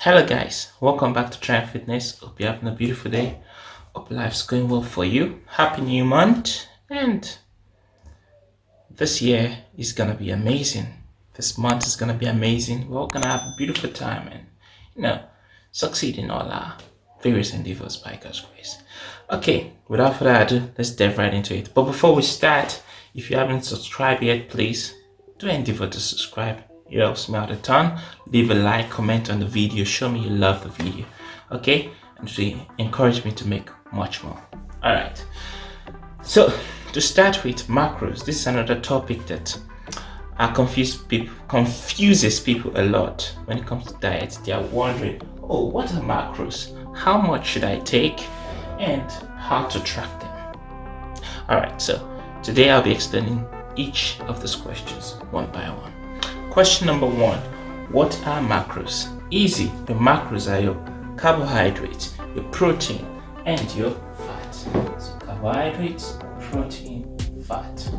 Hello guys, welcome back to Tryon Fitness. Hope you're having a beautiful day. Hope life's going well for you. Happy new month, and this year is gonna be amazing. This month is gonna be amazing. We're all gonna have a beautiful time and succeed in all our various endeavors by God's grace. Okay, without further ado, let's dive right into it. But before we start, if you haven't subscribed yet, please do endeavor to subscribe. It helps me out a ton. Leave a like, comment on the video, show me you love the video, okay? And to encourage me to make much more. All right, so to start with macros, this is another topic that confuses people a lot when it comes to diet. They are wondering, oh, what are macros? How much should I take? And how to track them. All right, so today I'll be explaining each of these questions one by one. Question number one, what are macros? Easy. Your macros are your carbohydrates, your protein, and your fat. So carbohydrates, protein, fat.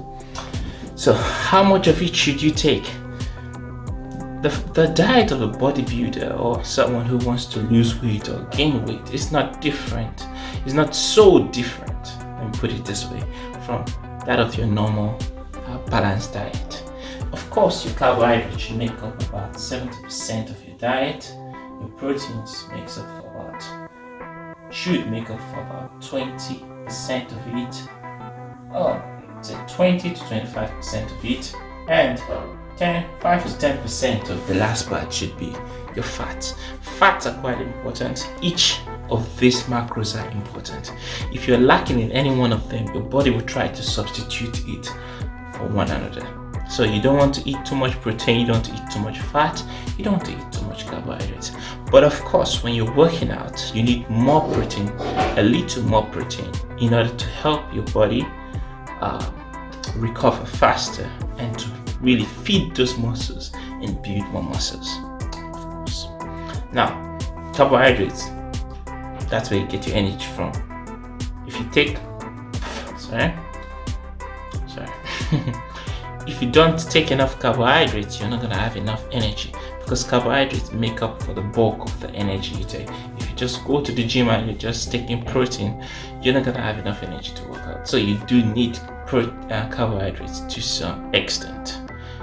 So how much of each should you take? The diet of a bodybuilder or someone who wants to lose weight or gain weight is not different. It's not so different, let me put it this way, from that of your normal balanced diet. Of course, your carbohydrates should make up about 70% of your diet. Your proteins should make up for about 20% of it. Oh, say 20 to 25% of it, and 5 to 10% of the last part should be your fats. Fats are quite important. Each of these macros are important. If you're lacking in any one of them, your body will try to substitute it for one another. So you don't want to eat too much protein, you don't want to eat too much fat, you don't want to eat too much carbohydrates. But of course, when you're working out, you need more protein, a little more protein, in order to help your body recover faster and to really feed those muscles and build more muscles, of course. Now, carbohydrates, that's where you get your energy from. If you take, if you don't take enough carbohydrates, you're not going to have enough energy, because carbohydrates make up for the bulk of the energy you take. If you just go to the gym and you're just taking protein, you're not going to have enough energy to work out. So you do need carbohydrates to some extent.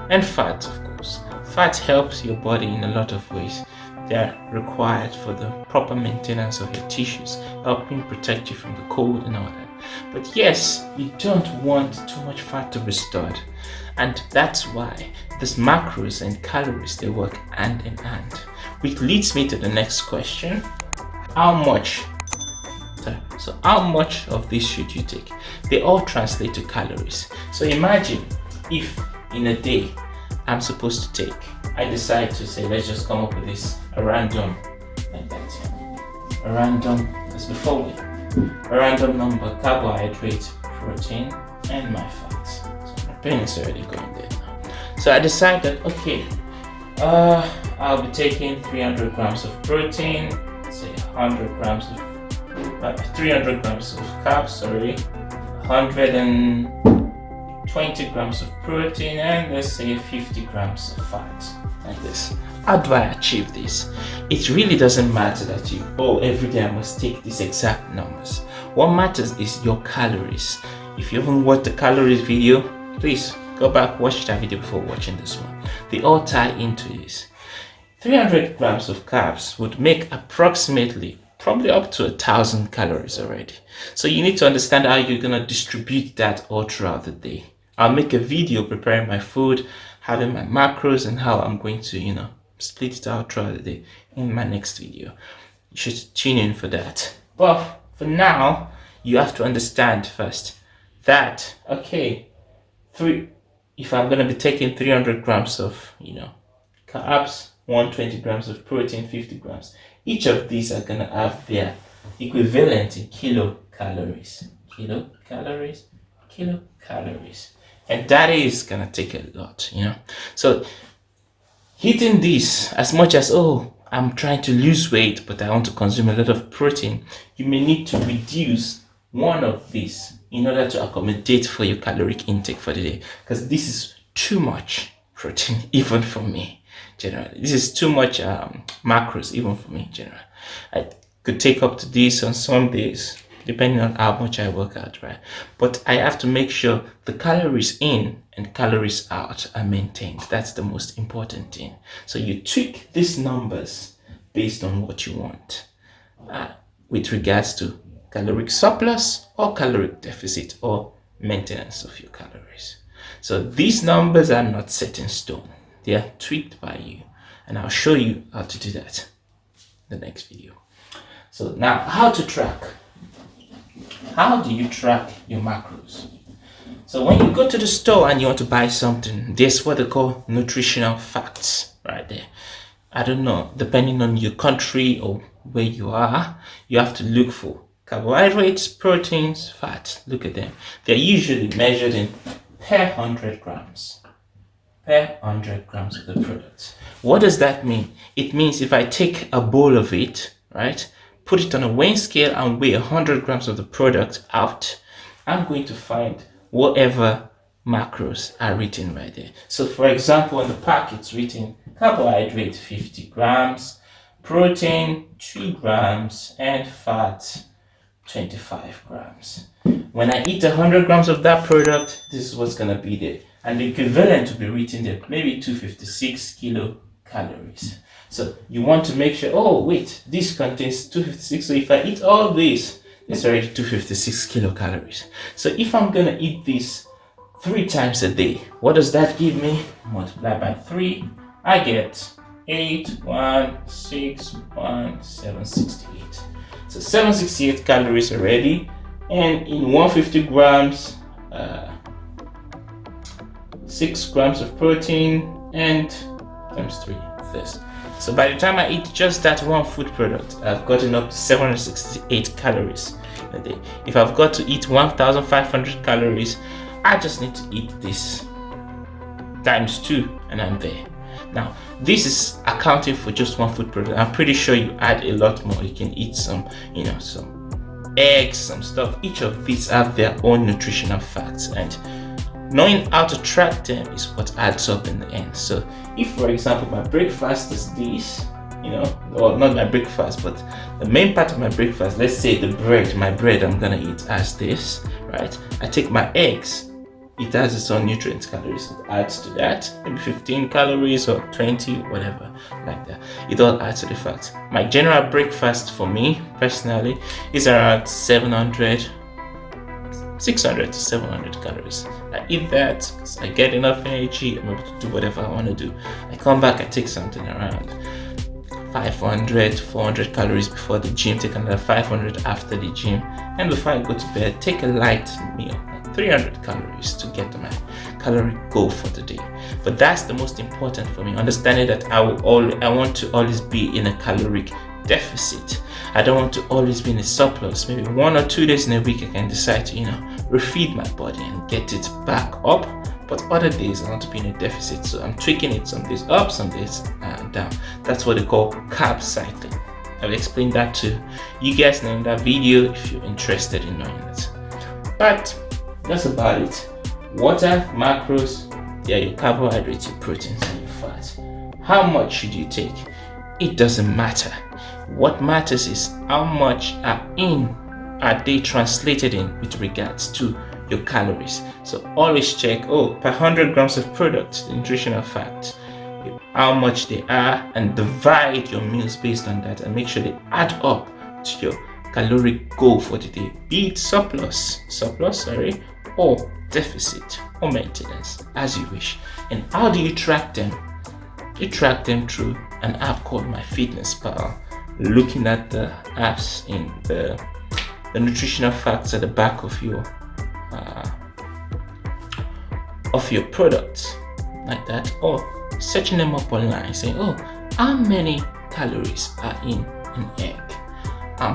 And fat, of course. Fat helps your body in a lot of ways. They're required for the proper maintenance of your tissues, helping protect you from the cold and all that. But yes, you don't want too much fat to be stored. And that's why these macros and calories, they work hand in hand. Which leads me to the next question. How much of this should you take? They all translate to calories. So imagine if in a day I'm supposed to take, I decide to say, let's just come up with this, a random, like that, a random, as before we, a random number, carbohydrate, protein, and my fats. So my pen is already going there now. So I decided, okay, I'll be taking 300 grams of protein, say 300 grams of carbs, 120 grams of protein, and let's say 50 grams of fat, like this. How do I achieve this? It really doesn't matter that every day I must take these exact numbers. What matters is your calories. If you haven't watched the calories video, please go back, watch that video before watching this one. They all tie into this. 300 grams of carbs would make approximately probably up to 1,000 calories already. So you need to understand how you're gonna distribute that all throughout the day. I'll make a video preparing my food, having my macros, and how I'm going to, split it out throughout the day in my next video. You should tune in for that. But for now, you have to understand first that, okay, if I'm gonna be taking 300 grams of, carbs, 120 grams of protein, 50 grams, each of these are gonna have their equivalent in kilocalories. Kilocalories. And that is gonna take a lot, So hitting this, as much as, I'm trying to lose weight, but I want to consume a lot of protein, you may need to reduce one of these in order to accommodate for your caloric intake for the day, because this is too much protein, even for me. generally. This is too much macros even for me generally. I could take up to this on some days depending on how much I work out, right? But I have to make sure the calories in and calories out are maintained. That's the most important thing. So you tweak these numbers based on what you want with regards to caloric surplus or caloric deficit or maintenance of your calories. So these numbers are not set in stone. They are tweaked by you. And I'll show you how to do that in the next video. So now, how to track. How do you track your macros? So when you go to the store and you want to buy something, there's what they call nutritional facts right there. I don't know, depending on your country or where you are, you have to look for carbohydrates, proteins, fats. Look at them. They're usually measured in per 100 grams. Per 100 grams of the product. What does that mean? It means if I take a bowl of it, right, put it on a weighing scale and weigh 100 grams of the product out, I'm going to find whatever macros are written right there. So for example, on the pack, it's written carbohydrate 50 grams, protein 2 grams, and fat 25 grams. When I eat 100 grams of that product, this is what's going to be there. And the equivalent to be written there, maybe 256 kilocalories. So you want to make sure, oh wait, this contains 256. So if I eat all this, it's already 256 kilocalories. So if I'm going to eat this 3 times a day, what does that give me? Multiply by 3, I get 768. So 768 calories already. And in 150 grams, 6 grams of protein and times 3 this. So by the time I eat just that one food product, I've gotten up to 768 calories a day. If I've got to eat 1,500 calories, I just need to eat this times 2 and I'm there. Now, this is accounting for just one food product. I'm pretty sure you add a lot more. You can eat some, some eggs, some stuff. Each of these have their own nutritional facts, and knowing how to track them is what adds up in the end. So if, for example, my breakfast is this, or not my breakfast, but the main part of my breakfast, let's say my bread I'm gonna eat as this, right? I take my eggs, it has its own nutrient calories, it adds to that, maybe 15 calories or 20, whatever, like that. It all adds to the fact. My general breakfast for me, personally, is around 600 to 700 calories. I eat that because I get enough energy, I'm able to do whatever I want to do. I come back, I take something around 500, 400 calories before the gym, take another 500 after the gym, and before I go to bed, take a light meal, like 300 calories to get to my calorie goal for the day. But that's the most important for me, understanding that I want to always be in a caloric deficit. I don't want to always be in a surplus. Maybe 1 or 2 days in a week I can decide to refeed my body and get it back up, but other days I want to be in a deficit, so I'm tweaking it, some days up, some days down. That's what they call carb cycling. I've explained that to you guys in that video if you're interested in knowing it. But that's about it. Water, macros, your carbohydrates, your proteins, and your fats. How much should you take? It doesn't matter. What matters is how much are they translated in with regards to your calories. So always check, per 100 grams of product, the nutritional facts, how much they are, and divide your meals based on that, and make sure they add up to your caloric goal for the day, be it surplus, or deficit or maintenance, as you wish. And how do you track them? You track them through an app called MyFitnessPal. Looking at the apps in the nutritional facts at the back of your products, like that, or searching them up online, saying, how many calories are in an egg? How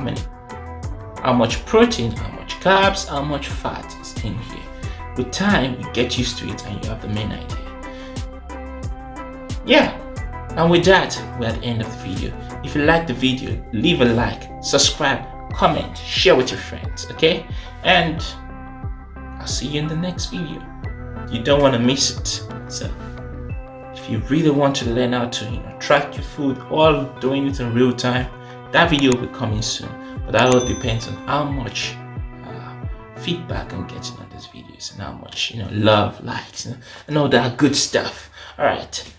much protein, how much carbs, how much fat is in here? With time, you get used to it and you have the main idea. Yeah, and with that, we're at the end of the video. If you like the video, leave a like, subscribe, comment, share with your friends, okay? And I'll see you in the next video. You don't want to miss it. So If you really want to learn how to track your food, all doing it in real time, that video will be coming soon. But that all depends on how much feedback I'm getting on these videos and how much love, likes, and all that good stuff. All right,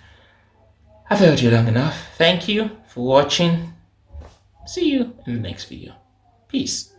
I've held you long enough. Thank you for watching. See you in the next video. Peace.